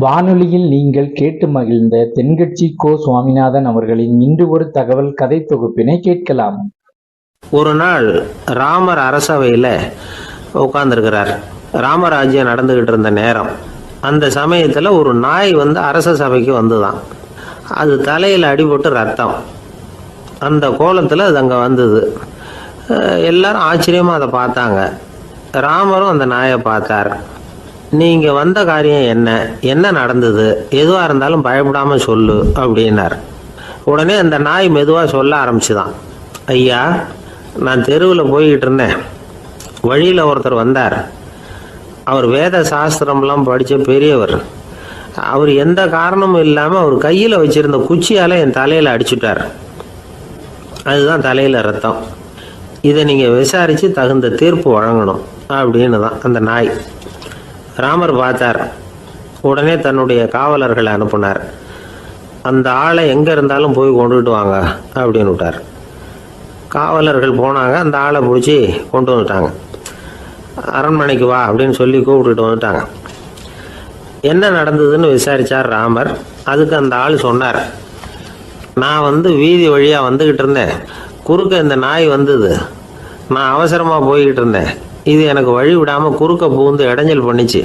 வானொலியில் நீங்கள் கேட்டு மகிழ்ந்த தென்கட்சி கோ. சுவாமிநாதன் அவர்களின் இன்று ஒரு தகவல் கதை தொகுப்பினை கேட்கலாம். ஒரு நாள் ராமர் அரசவையில் உட்கார்ந்துருக்கிறார். ராமராஜ்யம் நடந்துகிட்டு இருந்த நேரம். அந்த சமயத்தில் ஒரு நாய் அரச சபைக்கு வந்துதான். அது தலையில் அடிபட்டு ரத்தம். அந்த கோலத்தில் அது அங்கே வந்தது. எல்லாரும் ஆச்சரியமாக அதை பார்த்தாங்க. ராமரும் அந்த நாயை பார்த்தார். நீங்கள் வந்த காரியம் என்ன நடந்தது, எதுவாக இருந்தாலும் பயப்படாமல் சொல்லு அப்படின்னார். உடனே அந்த நாய் மெதுவாக சொல்ல ஆரம்பிச்சுதான். ஐயா, நான் தெருவில் போய்கிட்டு இருந்தேன். வழியில் ஒருத்தர் வந்தார். அவர் வேத சாஸ்திரம்லாம் படித்த பெரியவர். அவர் எந்த காரணமும் இல்லாமல் அவர் கையில் வச்சுருந்த குச்சியால் என் தலையில் அடிச்சுட்டார். அதுதான் தலையில் ரத்தம். இதை நீங்கள் விசாரித்து தகுந்த தீர்ப்பு வழங்கணும் அப்படின்னு தான் அந்த நாய். ராமர் பார்த்தார். உடனே தன்னுடைய காவலர்களை அனுப்புனார். அந்த ஆளை எங்கே இருந்தாலும் போய் கொண்டுகிட்டு வாங்க அப்படின்னு விட்டார். காவலர்கள் போனாங்க. அந்த ஆளை பிடிச்சி கொண்டு வந்துட்டாங்க. அரண்மனைக்கு வா அப்படின்னு சொல்லி கூப்பிட்டுட்டு வந்துட்டாங்க. என்ன நடந்ததுன்னு விசாரித்தார் ராமர். அதுக்கு அந்த ஆள் சொன்னார், நான் வீதி வழியாக வந்துக்கிட்டு இருந்தேன். குறுக்க இந்த நாய் வந்தது. நான் அவசரமாக போய்கிட்டு இருந்தேன். இது எனக்கு வழி விடாமல் குறுக்க பூந்து இடைஞ்சல் பண்ணிச்சு.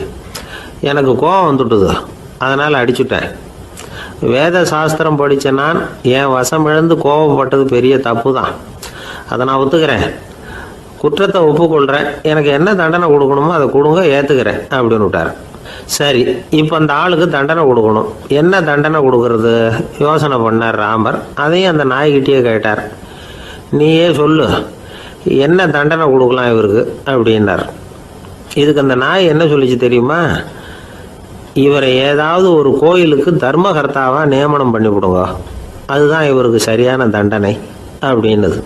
எனக்கு கோபம் வந்துட்டுது. அதனால் அடிச்சுட்டேன். வேத சாஸ்திரம் படித்த நான் என் வசம் இழந்து கோபப்பட்டது பெரிய தப்பு தான். அதை நான் ஒத்துக்கிறேன். குற்றத்தை ஒப்புக்கொள்கிறேன். எனக்கு என்ன தண்டனை கொடுக்கணுமோ அதை கொடுங்க, ஏற்றுக்கிறேன் அப்படின்னு விட்டார். சரி, இப்போ அந்த ஆளுக்கு தண்டனை கொடுக்கணும். என்ன தண்டனை கொடுக்கறது யோசனை பண்ணார் ராமர். அதையும் அந்த நாய்கிட்டே கேட்டார். நீயே சொல்லு, என்ன தண்டனை கொடுக்கலாம் இவருக்கு அப்படின்னார். இதுக்கு அந்த நாய் என்ன சொல்லிச்சு தெரியுமா? இவரை ஏதாவது ஒரு கோயிலுக்கு தர்மகர்த்தாவாக நியமனம் பண்ணிவிடுங்க, அதுதான் இவருக்கு சரியான தண்டனை அப்படின்னுது.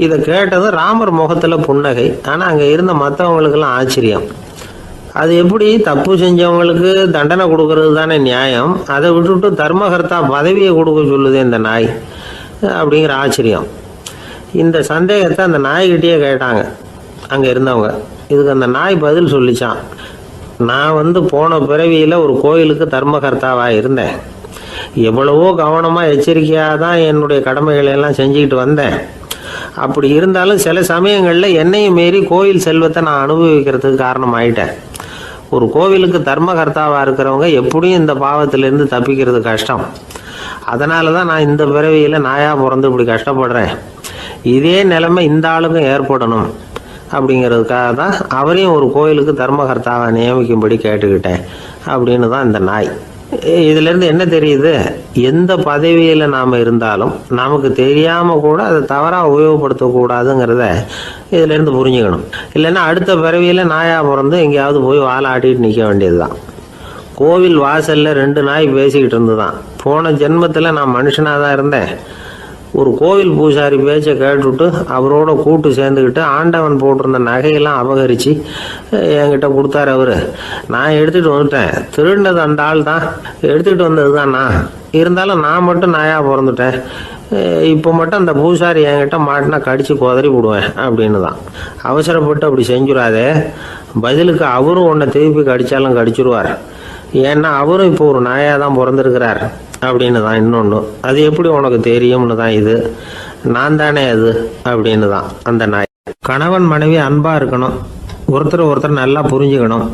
இதை கேட்டதும் ராமர் முகத்தில் புன்னகை. ஆனால் அங்கே இருந்த மற்றவங்களுக்கெல்லாம் ஆச்சரியம். அது எப்படி, தப்பு செஞ்சவங்களுக்கு தண்டனை கொடுக்கறது தானே நியாயம், அதை விட்டுவிட்டு தர்மகர்த்தா பதவியை கொடுக்க சொல்லுது இந்த நாய் அப்படிங்கிற ஆச்சரியம். இந்த சந்தேகத்தை அந்த நாய்கிட்டே கேட்டாங்க அங்கே இருந்தவங்க. இதுக்கு அந்த நாய் பதில் சொல்லிச்சான். நான் போன பிறவியில் ஒரு கோயிலுக்கு தர்மகர்த்தாவாக இருந்தேன். எவ்வளவோ கவனமாக எச்சரிக்கையாக தான் என்னுடைய கடமைகளை எல்லாம் செஞ்சுக்கிட்டு வந்தேன். அப்படி இருந்தாலும் சில சமயங்களில் என்னையும் மீறி கோயில் செல்வத்தை நான் அனுபவிக்கிறதுக்கு காரணம் ஆயிட்டேன். ஒரு கோவிலுக்கு தர்மகர்த்தாவாக இருக்கிறவங்க எப்படியும் இந்த பாவத்திலேருந்து தப்பிக்கிறது கஷ்டம். அதனால தான் நான் இந்த பிறவியில் நாயாக பிறந்து இப்படி கஷ்டப்படுறேன். இதே நிலைமை இந்த ஆளுக்கும் ஏற்படணும் அப்படிங்கிறதுக்காக தான் அவரையும் ஒரு கோயிலுக்கு தர்மகர்த்தாவை நியமிக்கும்படி கேட்டுக்கிட்டேன் அப்படின்னு தான் இந்த நாய். இதிலேருந்து என்ன தெரியுது? எந்த பதவியில் நாம் இருந்தாலும் நமக்கு தெரியாமல் கூட அதை தவறாக உபயோகப்படுத்தக்கூடாதுங்கிறத இதிலேருந்து புரிஞ்சுக்கணும். இல்லைன்னா அடுத்த பிறவியில் நாயாக பிறந்து எங்கேயாவது போய் வாழை ஆட்டிட்டு நிற்க வேண்டியது தான். கோவில் வாசலில் 2 நாய் பேசிக்கிட்டு இருந்துதான். போன ஜென்மத்தில் நான் மனுஷனாக தான் இருந்தேன். ஒரு கோவில் பூசாரி பேச்சை கேட்டுவிட்டு அவரோட கூட்டு சேர்ந்துக்கிட்டு ஆண்டவன் போட்டிருந்த நகையெல்லாம் அபகரித்து என்கிட்ட கொடுத்தாரு அவர். நான் எடுத்துகிட்டு வந்துட்டேன். திருடினது அந்த ஆள் தான், எடுத்துக்கிட்டு வந்தது தான் நான். இருந்தாலும் நான் மட்டும் நாயாக பிறந்துட்டேன். இப்போ மட்டும் அந்த பூசாரி என்கிட்ட மாட்டினா கடித்து குதறி விடுவேன் அப்படின்னு தான். அவசரப்பட்டு அப்படி செஞ்சுடாதே. பதிலுக்கு அவரும் உன்னை திருப்பி கடித்தாலும் கடிச்சிருவார். ஏன்னா அவரும் இப்போ ஒரு நாயாக தான் பிறந்திருக்கிறார் அப்படின்னு தான். இன்னொன்று, அது எப்படி உனக்கு தெரியும்னு தான். இது நான் தானே அது அப்படின்னு தான் அந்த நாய். கணவன் மனைவி அன்பாக இருக்கணும். ஒருத்தர் நல்லா புரிஞ்சுக்கணும்.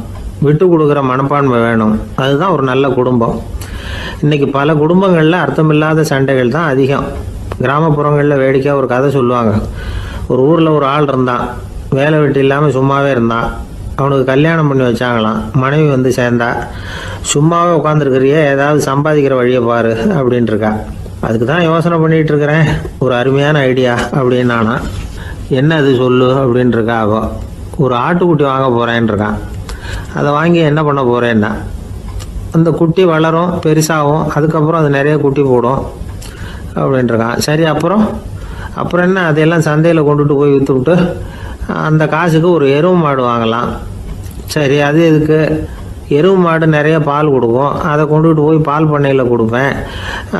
விட்டு கொடுக்குற மனப்பான்மை வேணும். அதுதான் ஒரு நல்ல குடும்பம். இன்றைக்கி பல குடும்பங்களில் அர்த்தமில்லாத சண்டைகள் தான் அதிகம். கிராமப்புறங்களில் வேடிக்கையாக ஒரு கதை சொல்லுவாங்க. ஒரு ஊரில் ஒரு ஆள் இருந்தான். வேலை வெட்டி இல்லாமல் சும்மாவே இருந்தான். அவனுக்கு கல்யாணம் பண்ணி வச்சாங்களாம். மனைவி சேர்ந்தா. சும்மாவே உட்காந்துருக்கிறியே, ஏதாவது சம்பாதிக்கிற வழியை பாரு அப்படின்ட்டு இருக்கா. அதுக்கு தான் யோசனை பண்ணிகிட்டு இருக்கிறேன். ஒரு அருமையான ஐடியா அப்படின்னு நானா. என்ன அது சொல்லு அப்படின்ட்டு இருக்கா. அவ ஒரு ஆட்டுக்குட்டி வாங்க போகிறேன்னு இருக்கான். அதை வாங்கி என்ன பண்ண போகிறேன்னா, அந்த குட்டி வளரும், பெருசாகும், அதுக்கப்புறம் அது நிறைய குட்டி போடும் அப்படின்ட்டுருக்கான். சரி, அப்புறம் என்ன, அதையெல்லாம் சந்தையில் கொண்டுட்டு போய் விற்றுவிட்டு அந்த காசுக்கு ஒரு எருவு மாடு வாங்கலாம். சரி, அது எதுக்கு? எருவு மாடு நிறைய பால் கொடுக்கும், அதை கொண்டுகிட்டு போய் பால் பண்ணையில் கொடுப்பேன்,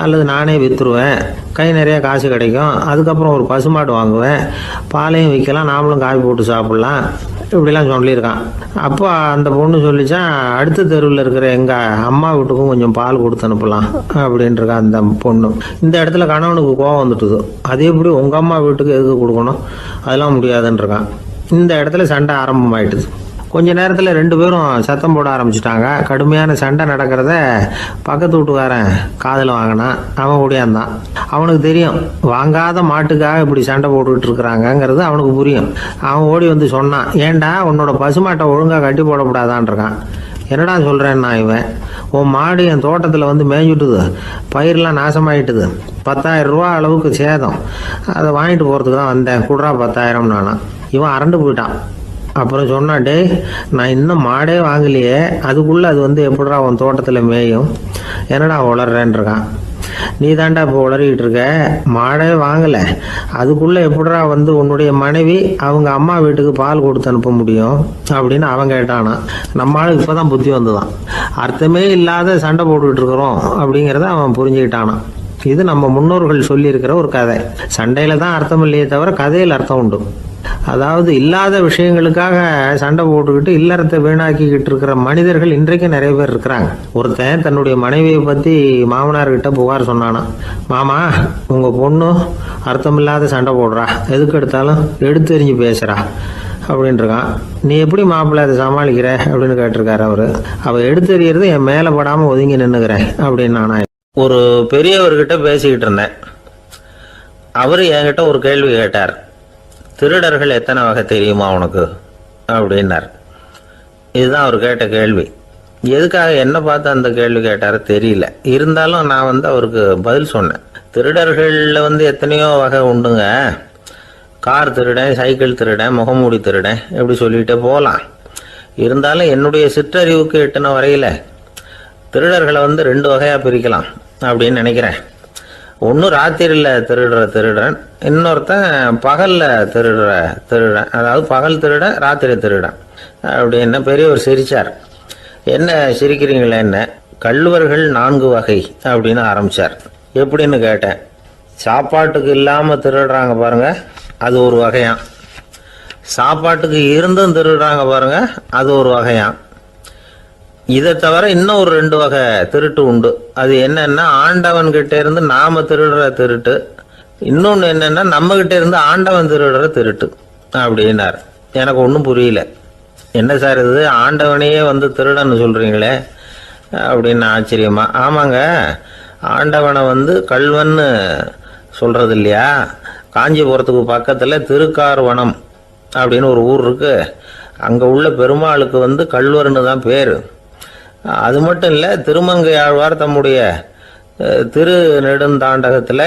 அல்லது நானே விற்றுருவேன், கை நிறைய காசு கிடைக்கும். அதுக்கப்புறம் ஒரு பசுமாடு வாங்குவேன், பாலையும் விற்கலாம், நாமளும் காய் போட்டு சாப்பிட்லாம், இப்படிலாம் சொல்லியிருக்கான். அப்போ அந்த பொண்ணு சொல்லிச்சான், அடுத்த தெருவில் இருக்கிற எங்கள் அம்மா வீட்டுக்கும் கொஞ்சம் பால் கொடுத்து அனுப்பலாம் அப்படின்ட்டுருக்கா அந்த பொண்ணு. இந்த இடத்துல கணவனுக்கு கோவம் வந்துட்டுது. அது எப்படி உங்கள் அம்மா வீட்டுக்கு எதுக்கு கொடுக்கணும், அதெல்லாம் முடியாதுன்றிருக்கான். இந்த இடத்துல சண்டை ஆரம்பமாயிட்டுது. கொஞ்ச நேரத்தில் 2 பேரும் சத்தம் போட ஆரம்பிச்சிட்டாங்க. கடுமையான சண்டை நடக்கிறத பக்கத்து வீட்டுக்காரன் காதில் வாங்கினான். அவன் ஓடியாந்தான். அவனுக்கு தெரியும் வாங்காத மாட்டுக்காக இப்படி சண்டை போட்டுக்கிட்டு இருக்கிறாங்கங்கிறது அவனுக்கு புரியும். அவன் ஓடி வந்து சொன்னான், ஏண்டா உன்னோட பசுமாட்டை ஒழுங்காக கட்டி போடக்கூடாதான்ருக்கான். என்னடா சொல்கிறேன்னா இவன், உன் மாடு என் தோட்டத்தில் வந்து மேய்ஞ்சுட்டுது, பயிரெலாம் நாசமாயிட்டுது, 10,000 ரூபா அளவுக்கு சேதம், அதை வாங்கிட்டு போகிறதுக்கு தான் வந்தேன், குடுறா 10,000 நானா. இவன் அரண்டு போயிட்டான். அப்புறம் சொன்னான், டே நான் இன்னும் மாடே வாங்கலையே, அதுக்குள்ளே அது வந்து எப்படிடா உன் தோட்டத்தில் மேயும், என்னடா உளறேன்ருக்கான். நீ தாண்டா இப்போ உளறிக்கிட்டு இருக்க, மாடே வாங்கலை, அதுக்குள்ளே எப்படிடா வந்து உன்னுடைய மனைவி அவங்க அம்மா வீட்டுக்கு பால் கொடுத்து அனுப்ப முடியும் அப்படின்னு அவன் கேட்டானா. நம்ம ஆளுக்கு இப்போ தான் புத்தி வந்துதான். அர்த்தமே இல்லாத சண்டை போட்டுக்கிட்டு இருக்கிறோம் அப்படிங்கிறத அவன் புரிஞ்சுக்கிட்டானான். இது நம்ம முன்னோர்கள் சொல்லியிருக்கிற ஒரு கதை. சண்டையில் தான் அர்த்தம் இல்லையே தவிர கதையில் அர்த்தம் உண்டு. அதாவது இல்லாத விஷயங்களுக்காக சண்டை போட்டுக்கிட்டு இல்லறத்தை வீணாக்கிக்கிட்டு இருக்கிற மனிதர்கள் இன்றைக்கு நிறைய பேர் இருக்கிறாங்க. ஒருத்தன் தன்னுடைய மனைவியை பற்றி மாமனார்கிட்ட புகார் சொன்னானா, மாமா உங்கள் பொண்ணு அர்த்தமில்லாத சண்டை போடுறா, எதுக்கு எடுத்தாலும் எடுத்தெறிஞ்சு பேசுகிறா அப்படின்ட்டுருக்கான். நீ எப்படி மாப்பிள்ளை அதை சமாளிக்கிற அப்படின்னு கேட்டிருக்காரு அவர். அவள் எடுத்தெறியறது என் மேலே படாமல் ஒதுங்கி நின்றுக்கிறேன் அப்படின்னு நானா. ஒரு பெரியவர்கிட்ட பேசிக்கிட்டு இருந்தேன். அவர் என்கிட்ட ஒரு கேள்வி கேட்டார். திருடர்கள் எத்தனை வகை தெரியுமா உனக்கு அப்படின்னார். இதுதான் அவர் கேட்ட கேள்வி. எதுக்காக என்ன பார்த்து அந்த கேள்வி கேட்டாரு தெரியல. இருந்தாலும் நான் வந்து அவருக்கு பதில் சொன்னேன். திருடர்களில் வந்து எத்தனையோ வகை உண்டுங்க. கார் திருடன், சைக்கிள் திருடன், முகமூடி திருடன், எப்படி சொல்லிகிட்டே போகலாம். இருந்தாலும் என்னுடைய சிற்றறிவுக்கு எட்டின வரையில் திருடர்களை வந்து 2 வகையாக பிரிக்கலாம் அப்படின்னு நினைக்கிறேன். ஒன்று ராத்திரியில் திருடுற திருடன், இன்னொருத்தன் பகலில் திருடுற திருடன். அதாவது பகல் திருடன், ராத்திரி திருடன் அப்படின்னு பெரியவர் சிரித்தார். என்ன சிரிக்கிறீங்களே, என்ன கள்ளுவர்கள் 4 வகை அப்படின்னு ஆரம்பித்தார். எப்படின்னு கேட்டேன். சாப்பாட்டுக்கு இல்லாமல் திருடுறாங்க பாருங்க, அது ஒரு வகையான். சாப்பாட்டுக்கு இருந்தும் திருடுறாங்க பாருங்க, அது ஒரு வகையான். இதை தவிர இன்னும் ஒரு 2 வகை திருட்டு உண்டு. அது என்னன்னா, ஆண்டவன் கிட்ட இருந்து நாம திருடுற திருட்டு, இன்னொன்று என்னன்னா நம்ம கிட்ட இருந்து ஆண்டவன் திருடுற திருட்டு அப்படின்னார். எனக்கு ஒன்றும் புரியல. என்ன சார் இது, ஆண்டவனையே வந்து திருடன்னு சொல்றீங்களே அப்படின்னு ஆச்சரியமா. ஆமாங்க, ஆண்டவனை வந்து கள்வன்னு சொல்றது இல்லையா. காஞ்சிபுரத்துக்கு பக்கத்தில் திருக்கார்வனம் அப்படின்னு ஒரு ஊர் இருக்கு. அங்கே உள்ள பெருமாளுக்கு வந்து கள்வர்னு தான் பேர். அது மட்டும் இல்லை, திருமங்கை ஆழ்வார் தம்முடைய திரு நெடுந்தாண்டகத்தில்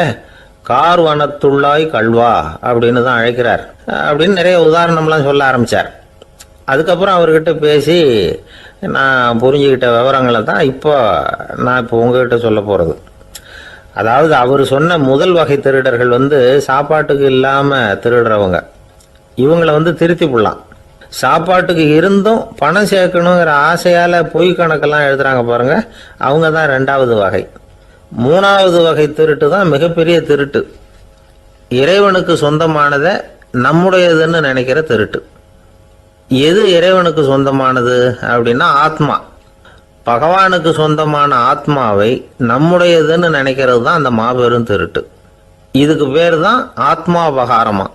கார்வனத்துள்ளாய் கல்வா அப்படின்னு தான் அழைக்கிறார் அப்படின்னு நிறைய உதாரணம்லாம் சொல்ல ஆரம்பித்தார். அதுக்கப்புறம் அவர்கிட்ட பேசி நான் புரிஞ்சுக்கிட்ட விவரங்களை தான் நான் இப்போ உங்ககிட்ட சொல்ல போகிறது. அதாவது அவர் சொன்ன முதல் வகை திருடர்கள் வந்து சாப்பாட்டுக்கு இல்லாமல் திருடுறவங்க. இவங்களை வந்து திருத்தி போடலாம். சாப்பாட்டுக்கு இருந்தும் பணம் சேர்க்கணுங்கிற ஆசையால் பொய் கணக்கெல்லாம் எழுதுறாங்க பாருங்க, அவங்க தான் 2வது வகை. 3வது வகை திருட்டு தான் மிகப்பெரிய திருட்டு. இறைவனுக்கு சொந்தமானதை நம்முடையதுன்னு நினைக்கிற திருட்டு. எது இறைவனுக்கு சொந்தமானது அப்படின்னா ஆத்மா. பகவானுக்கு சொந்தமான ஆத்மாவை நம்முடையதுன்னு நினைக்கிறது தான் அந்த மாபெரும் திருட்டு. இதுக்கு பேர் தான் ஆத்மாபகாரமா.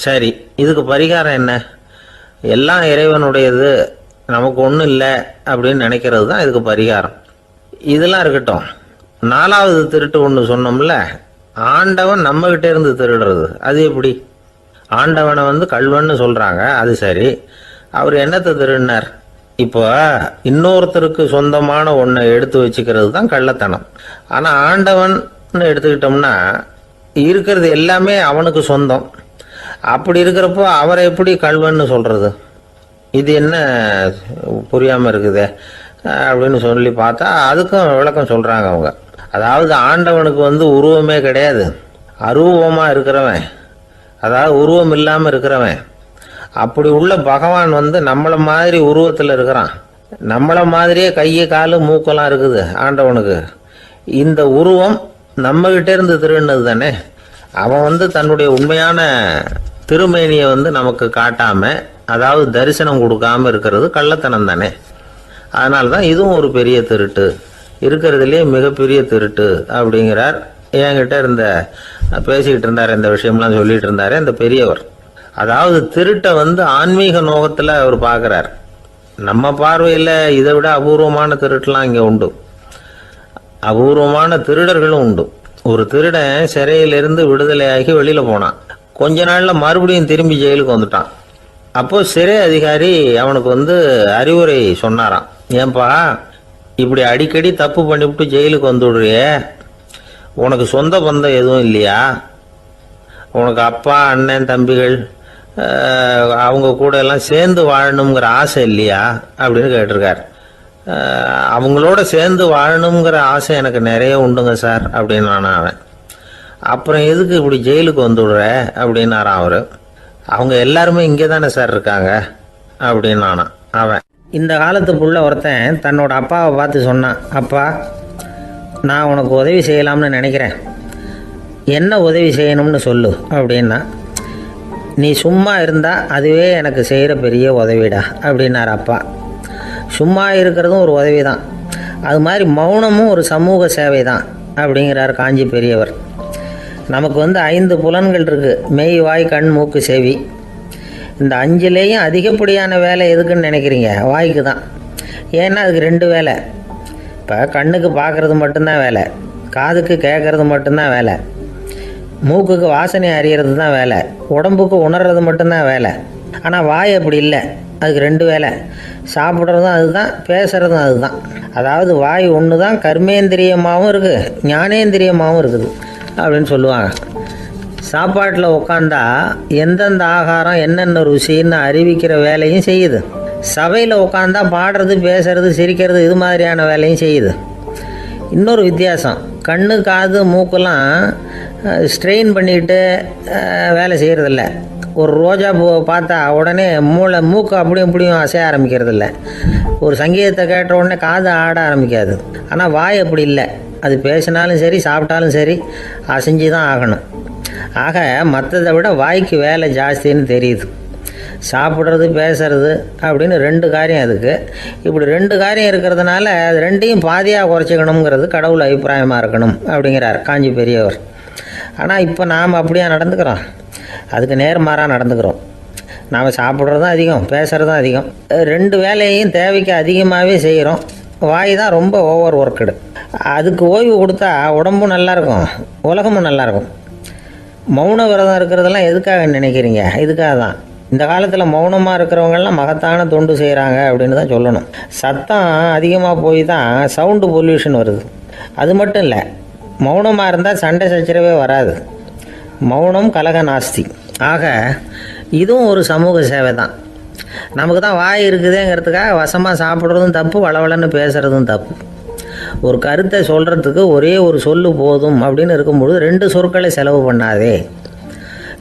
சரி, இதுக்கு பரிகாரம் என்ன? எல்லாம் இறைவனுடையது, நமக்கு ஒன்றும் இல்லை அப்படின்னு நினைக்கிறது தான் இதுக்கு பரிகாரம். இதெல்லாம் இருக்கட்டும். 4வது திருட்டு ஒன்று சொன்னோம்ல, ஆண்டவன் நம்மகிட்ட இருந்து திருடுறது. அது எப்படி? ஆண்டவனை வந்து கள்வன்னு சொல்கிறாங்க, அது சரி. அவர் என்னத்தை திருடினார்? இப்போ இன்னொருத்தருக்கு சொந்தமான ஒன்றை எடுத்து வச்சுக்கிறது தான் கள்ளத்தனம். ஆனால் ஆண்டவன் எடுத்துக்கிட்டோம்னா இருக்கிறது எல்லாமே அவனுக்கு சொந்தம். அப்படி இருக்கிறப்போ அவரை எப்படி கள்வன்னு சொல்கிறது? இது என்ன புரியாமல் இருக்குதே அப்படின்னு சொல்லி பார்த்தா அதுக்கும் விளக்கம் சொல்கிறாங்க அவங்க. அதாவது ஆண்டவனுக்கு வந்து உருவமே கிடையாது, அரூபமாக இருக்கிறவன், அதாவது உருவம் இல்லாமல் இருக்கிறவன். அப்படி உள்ள பகவான் வந்து நம்மளை மாதிரி உருவத்தில் இருக்கிறான். நம்மளை மாதிரியே கையை காலு மூக்கெல்லாம் இருக்குது ஆண்டவனுக்கு. இந்த உருவம் நம்மகிட்ட இருந்து திருடினது தானே. அவன் தன்னுடைய உண்மையான திருமேனியை நமக்கு காட்டாம, அதாவது தரிசனம் கொடுக்காம இருக்கிறது கள்ளத்தனம் தானே. அதனால தான் இதுவும் ஒரு பெரிய திருட்டு, இருக்கிறதுலே மிகப்பெரிய திருட்டு அப்படிங்கிறார். என்கிட்ட பேசிக்கிட்டு இருந்தார், இந்த விஷயம்லாம் சொல்லிட்டு இருந்தாரு இந்த பெரியவர். அதாவது திருட்டை ஆன்மீக நோகத்தில் அவர் பார்க்குறார். நம்ம பார்வையில் இதை விட அபூர்வமான திருட்டுலாம் இங்கே உண்டு, அபூர்வமான திருடர்களும் உண்டு. ஒரு திருடன் சிறையிலிருந்து விடுதலையாகி வெளியில் போனான். கொஞ்ச நாளில் மறுபடியும் திரும்பி ஜெயிலுக்கு வந்துட்டான். அப்போது சிறை அதிகாரி அவனுக்கு அறிவுரை சொன்னாராம். ஏன்பா இப்படி அடிக்கடி தப்பு பண்ணிவிட்டு ஜெயிலுக்கு வந்துவிடுறியே, உனக்கு சொந்த பந்தம் எதுவும் இல்லையா? உனக்கு அப்பா அண்ணன் தம்பிகள் அவங்க கூட எல்லாம் சேர்ந்து வாழணுங்கிற ஆசை இல்லையா அப்படின்னு கேட்டிருக்கார். அவங்களோட சேர்ந்து வாழணுங்கிற ஆசை எனக்கு நிறைய உண்டுங்க சார் அப்படின்னு அவன். அப்புறம் எதுக்கு இப்படி ஜெயிலுக்கு வந்துவிடுற அப்படின்னாரான் அவர். அவங்க எல்லாருமே இங்கே தானே சார் இருக்காங்க அப்படின்னு அவன். இந்த காலத்து புள்ள ஒருத்தன் தன்னோட அப்பாவை பார்த்து சொன்னான், அப்பா நான் உனக்கு உதவி செய்யலாம்னு நினைக்கிறேன், என்ன உதவி செய்யணும்னு சொல்லு அப்படின்னா. நீ சும்மா இருந்தால் அதுவே எனக்கு செய்கிற பெரிய உதவிடா அப்படின்னார் அப்பா. சும்மா இருக்கிறதும் ஒரு உதவி தான், அது மாதிரி மௌனமும் ஒரு சமூக சேவை தான் அப்படிங்கிறார் காஞ்சி பெரியவர். நமக்கு 5 புலன்கள் இருக்குது, மெய் வாய் கண் மூக்கு செவி. இந்த 5லேயும் அதிகப்படியான வேலை எதுக்குன்னு நினைக்கிறீங்க? வாய்க்கு தான். ஏன்னா அதுக்கு 2 வேலை. இப்போ கண்ணுக்கு பார்க்குறது மட்டும்தான் வேலை, காதுக்கு கேட்குறது மட்டும்தான் வேலை, மூக்குக்கு வாசனை அறியறது தான் வேலை, உடம்புக்கு உணர்றது மட்டும்தான் வேலை. ஆனால் வாய் அப்படி இல்லை, அதுக்கு 2 வேலை. சாப்பிட்றதும் அதுதான், பேசுகிறதும் அதுதான். அதாவது வாய் ஒன்று தான் கர்மேந்திரியமாகவும் இருக்குது, ஞானேந்திரியமாகவும் இருக்குது அப்படின்னு சொல்லுவாங்க. சாப்பாட்டில் உட்காந்தா எந்தெந்த ஆகாரம் என்னென்ன ருசின்னு அறிவிக்கிற வேலையும் செய்யுது. சபையில் உட்காந்தா பாடுறது பேசுறது சிரிக்கிறது இது மாதிரியான வேலையும் செய்யுது. இன்னொரு வித்தியாசம், கண்ணு காது மூக்கெல்லாம் ஸ்ட்ரெயின் பண்ணிக்கிட்டு வேலை செய்கிறதில்ல. ஒரு ரோஜா பூவை பார்த்தா உடனே மூக்கு அப்படியும் இப்படியும் அசைய ஆரம்பிக்கிறதில்ல. ஒரு சங்கீதத்தை கேட்ட உடனே காது ஆட ஆரம்பிக்காது. ஆனால் வாய் அப்படி இல்லை, அது பேசினாலும் சரி சாப்பிட்டாலும் சரி அசைஞ்சு தான் ஆகணும். ஆக மற்றதை விட வாய்க்கு வேலை ஜாஸ்தின்னு தெரியுது. சாப்பிட்றது பேசுறது அப்படின்னு 2 காரியம் அதுக்கு. இப்படி 2 காரியம் இருக்கிறதுனால அது 2ஐயும் பாதியாக குறைச்சிக்கணுங்கிறது கடவுள் அபிப்பிராயமாக இருக்கணும் அப்படிங்கிறார் காஞ்சி பெரியவர். ஆனால் இப்போ நாம் அப்படியே நடந்துக்கிறோம், அதுக்கு நேர்மாறாக நடந்துக்கிறோம். நாம் சாப்பிட்றதும் அதிகம், பேசுகிறதும் அதிகம், 2 வேலையையும் தேவைக்கு அதிகமாகவே செய்கிறோம். வாய் தான் ரொம்ப ஓவர் ஒர்க்குடு. அதுக்கு ஓய்வு கொடுத்தா உடம்பும் நல்லாயிருக்கும், உலகமும் நல்லாயிருக்கும். மௌன விரதம் இருக்கிறதெல்லாம் எதுக்காக நினைக்கிறீங்க? இதுக்காக தான். இந்த காலத்தில் மௌனமாக இருக்கிறவங்கெல்லாம் மகத்தான தொண்டு செய்கிறாங்க அப்படின்னு தான் சொல்லணும். சத்தம் அதிகமாக போய் தான் சவுண்டு பொல்யூஷன் வருது. அது மட்டும் இல்லை, மௌனமாக இருந்தால் சண்டை சச்சரவே வராது. மௌனம் கலக நாஸ்தி. ஆக இதுவும் ஒரு சமூக சேவை தான். நமக்கு தான் வாய் இருக்குதுங்கிறதுக்காக வசமாக சாப்பிட்றதும் தப்பு, வளவளன்னு பேசுகிறதும் தப்பு. ஒரு கருத்தை சொல்கிறதுக்கு ஒரே ஒரு சொல்லு போதும் அப்படின்னு இருக்கும்பொழுது 2 சொற்களை செலவு பண்ணாதே.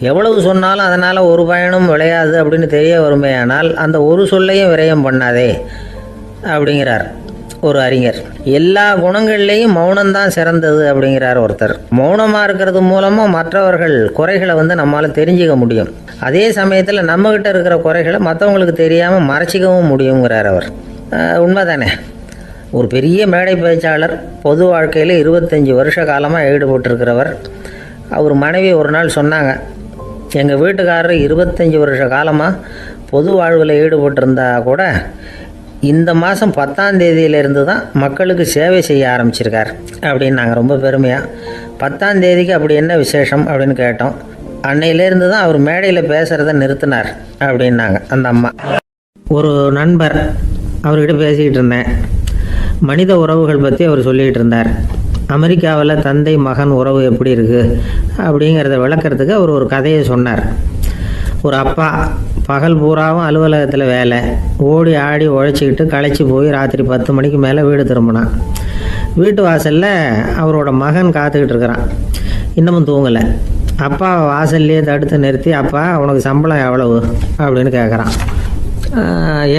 எவ்வளவு சொன்னாலும் அதனால் ஒரு பயனும் விளையாது அப்படின்னு தெரிய வருமேயானால் அந்த ஒரு சொல்லையும் விரயம் பண்ணாதே அப்படிங்கிறார் ஒரு அறிஞர். எல்லா குணங்கள்லேயும் மௌனம்தான் சிறந்தது அப்படிங்கிறார் ஒருத்தர். மௌனமாக இருக்கிறது மூலமாக மற்றவர்கள் குறைகளை நம்மளால் தெரிஞ்சிக்க முடியும். அதே சமயத்தில் நம்மக்கிட்ட இருக்கிற குறைகளை மற்றவங்களுக்கு தெரியாமல் மறைச்சிக்கவும் முடியுங்கிறார் அவர். உண்மைதானே? ஒரு பெரிய மேடை பேச்சாளர், பொது வாழ்க்கையில் 25 வருஷ காலமாக ஈடுபட்டிருக்கிறவர். அவர் மனைவி ஒரு நாள் சொன்னாங்க, எங்கள் வீட்டுக்காரர் 25 வருஷ காலமாக பொது வாழ்வில் ஈடுபட்டிருந்தா கூட இந்த மாதம் 10ஆம் தேதியிலேருந்து தான் மக்களுக்கு சேவை செய்ய ஆரம்பிச்சிருக்கார் அப்படின்னு நாங்கள் ரொம்ப பெருமையாக. 10ஆம் தேதிக்கு அப்படி என்ன விசேஷம் அப்படின்னு கேட்டோம். அன்னையிலேருந்து தான் அவர் மேடையில் பேசுகிறத நிறுத்தினார் அப்படின்னாங்க அந்த அம்மா. ஒரு நண்பர், அவர்கிட்ட பேசிக்கிட்டு இருந்தேன். மனித உறவுகள் பற்றி அவர் சொல்லிகிட்டு இருந்தார். அமெரிக்காவில் தந்தை மகன் உறவு எப்படி இருக்குது அப்படிங்கிறத விளக்கிறதுக்கு அவர் ஒரு கதையை சொன்னார். ஒரு அப்பா பகல் பூராவும் அலுவலகத்தில் வேலை, ஓடி ஆடி உழைச்சிக்கிட்டு களைச்சி போய் ராத்திரி 10 மணிக்கு மேலே வீடு திரும்பினான். வீட்டு வாசலில் அவரோட மகன் காத்துக்கிட்டு இருக்கிறான், இன்னமும் தூங்கலை. அப்பா வாசல்லையே தடுத்து நிறுத்தி, அப்பா உனக்கு சம்பளம் எவ்வளவு அப்படின்னு கேட்குறான்.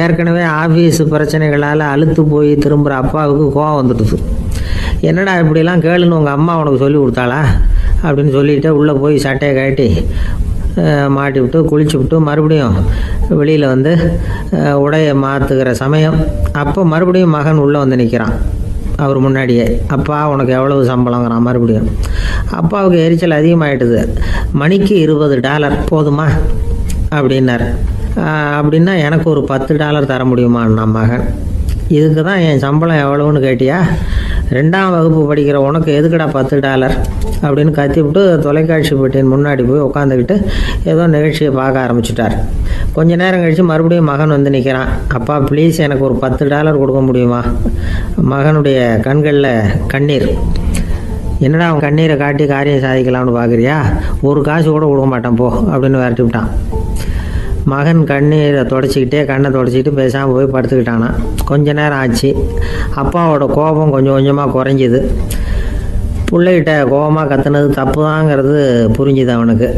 ஏற்கனவே ஆஃபீஸ் பிரச்சனைகளால் அலுத்து போய் திரும்புகிற அப்பாவுக்கு கோவம் வந்துடுது. என்னடா இப்படிலாம் கேளுன்னு உங்கள் அம்மா உனக்கு சொல்லி கொடுத்தாளா அப்படின்னு சொல்லிவிட்டு உள்ளே போய் சட்டையை கட்டி மாட்டி விட்டு குளிச்சு விட்டு மறுபடியும் வெளியில் வந்து உடையை மாற்றுகிற சமயம் அப்போ மறுபடியும் மகன் உள்ளே வந்து நிற்கிறான் அவர் முன்னாடியே. அப்பா உனக்கு எவ்வளவு சம்பளங்கிறான் மறுபடியும். அப்பாவுக்கு எரிச்சல் அதிகமாகிட்டுது. மணிக்கு $20 போதுமா அப்படின்னார். அப்படின்னா எனக்கு ஒரு $10 தர முடியுமான்னா மகன். இதுக்கு தான் என் சம்பளம் எவ்வளவுன்னு கேட்டியா? 2ஆம் வகுப்பு படிக்கிற உனக்கு எதுக்குடா $10 அப்படின்னு கத்திவிட்டு தொலைக்காட்சி பெட்டியின் முன்னாடி போய் உட்காந்துக்கிட்டு ஏதோ நிகழ்ச்சியை பார்க்க ஆரம்பிச்சிட்டார். கொஞ்ச நேரம் கழித்து மறுபடியும் மகன் வந்து நிற்கிறான். அப்பா ப்ளீஸ் எனக்கு ஒரு $10 கொடுக்க முடியுமா? மகனுடைய கண்களில் கண்ணீர். என்னடா அவன் கண்ணீரை காட்டி காரியம் சாதிக்கலாம்னு பார்க்குறியா? ஒரு காசு கூட கொடுக்க மாட்டான் போ அப்படின்னு விரட்டி விட்டான். மகன் கண்ணீரை கண்ணை தொடச்சிக்கிட்டு பேசாமல் போய் படுத்துக்கிட்டானா. கொஞ்ச நேரம் ஆச்சு. அப்பாவோட கோபம் கொஞ்சம் கொஞ்சமாக குறைஞ்சிது. பிள்ளைகிட்ட கோபமாக கத்துனது தப்பு தாங்கிறது புரிஞ்சுது அவனுக்கு.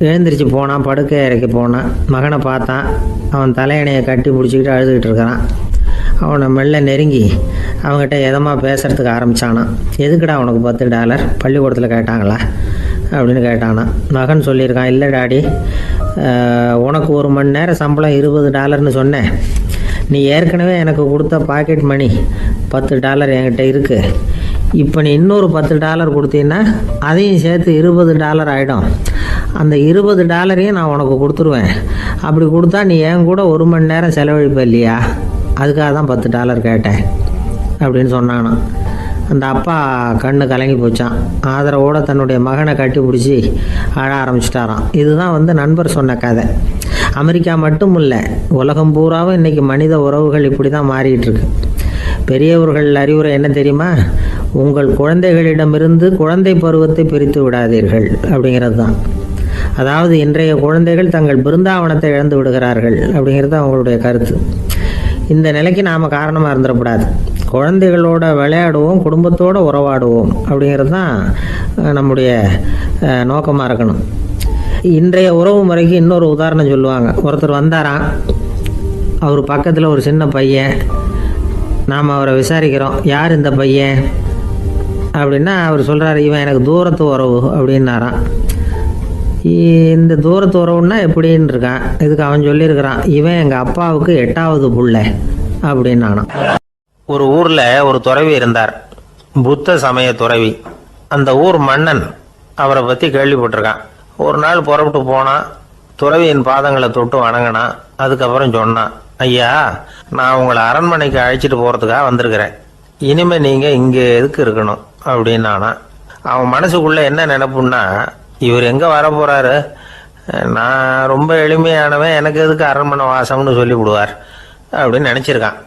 எழுந்திரிச்சு போனான், படுக்கை இறக்கி போனான். மகனை பார்த்தான். அவன் தலையணையை கட்டி பிடிச்சிக்கிட்டு அழுதுகிட்டு இருக்கிறான். அவனை மெல்ல நெருங்கி அவங்ககிட்ட எதமாக பேசுகிறதுக்கு ஆரம்பித்தானான். எதுக்குடா உனக்கு $10 பள்ளிக்கூடத்தில் கேட்டாங்களா அப்படின்னு கேட்டானான். மகன் சொல்லியிருக்கான், இல்லை டாடி, உனக்கு 1 மணி நேரம் சம்பளம் $20ன்னு சொன்னேன். நீ ஏற்கனவே எனக்கு கொடுத்த பாக்கெட் மணி $10 என்கிட்ட இருக்குது. இப்போ நீ இன்னொரு $10 கொடுத்தீங்கன்னா அதையும் சேர்த்து $20 ஆகிடும். அந்த $20 நான் உனக்கு கொடுத்துருவேன். அப்படி கொடுத்தா நீ என் கூட 1 மணி நேரம் செலவழிப்ப இல்லையா? அதுக்காக தான் $10 கேட்டேன் அப்படின்னு சொன்னானான். அந்த அப்பா கண்ணு கலங்கி போச்சான். ஆதரவோடு தன்னுடைய மகனை கட்டி பிடிச்சி அழ ஆரம்பிச்சிட்டாராம். இதுதான் நண்பர் சொன்ன கதை. அமெரிக்கா மட்டும் இல்லை, உலகம் பூராவும் இன்றைக்கி மனித உறவுகள் இப்படி தான் மாறிட்டு இருக்கு. பெரியவர்கள் அறிவுரை என்ன தெரியுமா? உங்கள் குழந்தைகளிடமிருந்து குழந்தை பருவத்தை பிரித்து விடாதீர்கள் அப்படிங்கிறது தான். அதாவது இன்றைய குழந்தைகள் தங்கள் பிருந்தாவனத்தை இழந்து விடுகிறார்கள் அப்படிங்கிறது அவங்களுடைய கருத்து. இந்த நிலைக்கு நாம் காரணமாக இருந்துடக்கூடாது. குழந்தைகளோட விளையாடுவோம், குடும்பத்தோடு உறவாடுவோம் அப்படிங்கிறது தான் நம்முடைய நோக்கமாக இருக்கணும். இன்றைய உறவு முறைக்கு இன்னொரு உதாரணம் சொல்லுவாங்க. ஒருத்தர் வந்தாராம், அவர் பக்கத்தில் ஒரு சின்ன பையன். நாம் அவரை விசாரிக்கிறோம், யார் இந்த பையன் அப்படின்னா அவர் சொல்கிறார், இவன் எனக்கு தூரத்து உறவு அப்படின்னாராம். இந்த தூரத்து உறவுன்னா எப்படின்னு இருக்கான். இதுக்கு அவன் சொல்லியிருக்கிறான், இவன் எங்கள் அப்பாவுக்கு 8வது புள்ள அப்படின்னானான். ஒரு ஊர்ல ஒரு துறவி இருந்தார், புத்த சமய துறவி. அந்த ஊர் மன்னன் அவரை பத்தி கேள்விப்பட்டிருக்கான். ஒரு நாள் புறப்பட்டு போனான், துறவியின் பாதங்களை தொட்டு வணங்கினான். அதுக்கப்புறம் சொன்னான், ஐயா, நான் உங்களை அரண்மனைக்கு அழைச்சிட்டு போறதுக்காக வந்திருக்கிறேன். இனிமே நீங்க இங்க எதுக்கு இருக்கணும் அப்படின்னானா. அவன் மனசுக்குள்ள என்ன நினைப்புன்னா, இவர் எங்க வர போறாரு, நான் ரொம்ப எளிமையானவன், எனக்கு எதுக்கு அரண்மனை வாசம்னு சொல்லி விடுவார் அப்படின்னு நினைச்சிருக்கான்.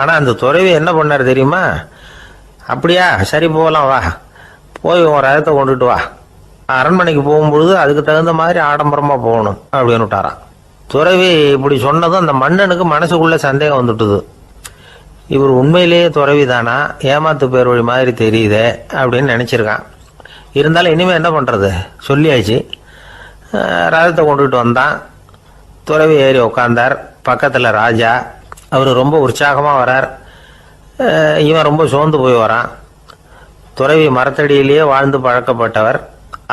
ஆனா அந்த துறவி என்ன பண்ணார் தெரியுமா? அப்படியா, சரி போகலாம், வா, போய் உன் ரதத்தை கொண்டுட்டு வா, அரண்மனைக்கு போகும்பொழுது அதுக்கு தகுந்த மாதிரி ஆடம்பரமா போகணும் அப்படின்னு விட்டாரான். துறவி இப்படி சொன்னதும் அந்த மன்னனுக்கு மனசுக்குள்ள சந்தேகம் வந்துட்டுது. இவர் உண்மையிலேயே துறவி தானா, ஏமாத்து பேர் வழி மாதிரி தெரியுதே அப்படின்னு நினைச்சிருக்கான். இருந்தாலும் இனிமே என்ன பண்றது, சொல்லியாச்சு. ரதத்தை கொண்டுட்டு வந்தான். துறவி ஏறி உட்கார்ந்தார். பக்கத்துல ராஜா. அவர் ரொம்ப உற்சாகமா வரார். இவன் ரொம்ப சோர்ந்து போய் வரான். துறவி மரத்தடியிலேயே வாழ்ந்து பழக்கப்பட்டவர்,